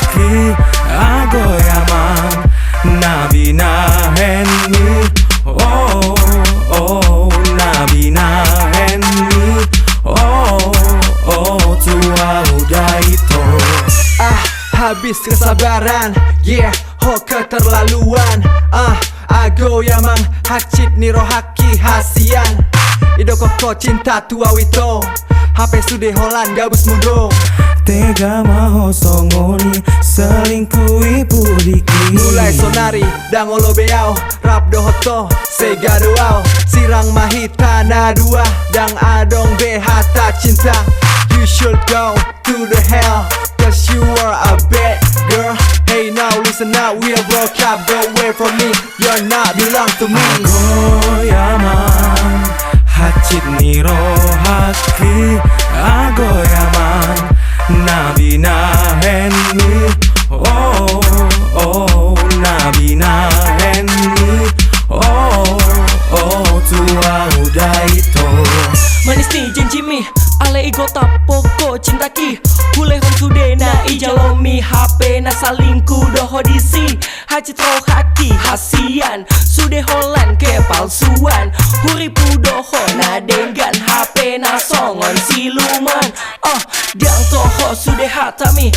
haki AGOI AMANG Nabina henni oh oh Nabina henni oh oh tua udah itu. Habis kesabaran, yeah, ho keterlaluan. AGOI AMANG hakcit niro haki hasian. Ido koko cinta tua wito, HP sudah Holland gabus mudong. Tega maho songoni selingkuhi pudiki. Mulai sonari dangolo beau rap dohoto sega doau sirang mahita na dua dang adong behata cinta. You should go to the hell cause you are a bad girl. Hey now listen now, we are broke up, go away from me, you're not belong to me. AGOI AMANG hakcit niro haki AGOI AMANG Nabina henni oh oh Nabina henni oh oh tua udah itu. Manis ni janji mi ale igo tapoko cinta ki hule hon sude na ijalomi HP na salingku doho disi hacitro haki hasian sude Holland ke palsuan huri pudoho na dengan HP na songon siluman diang toho sude hatami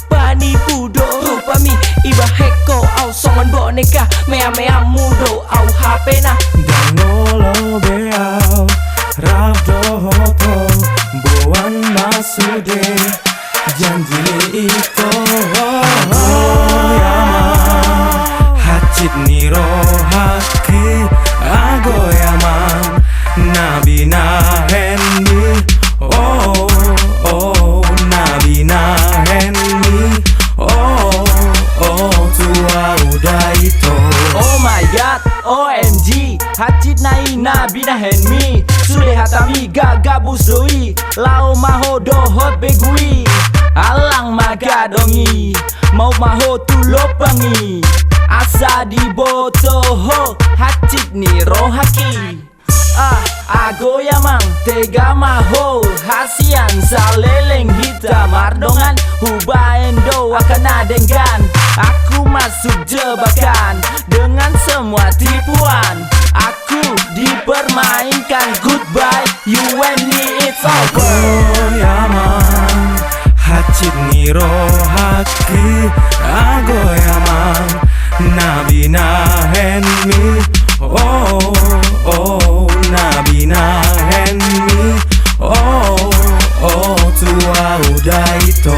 bani pudo rupami iba heko au songon boneka mea mea mudo au HP na Dangolo beau rap dohoto buan masude janji itu AGOI AMANG hakcit niro haki AGOI AMANG Nabina henni oh oh Nabina henni oh oh tua udah itu. Oh my god, OMG hacit nai Nabina henmi sude hatami gagabus doi lao maho dohot begui alang magadongi mau maho tulopangi asa di botoho hacit niro haki AGOI AMANG tega maho hasian saleleng hita mardongan hubaendo akan adengan aku masuk jebakan dengan semua tipuan aku dipermainkan goodbye you and me it's over. AGOI AMANG hakcit niro haki AGOI AMANG Nabina henni oh oh Nabina henni oh oh tua udah itu.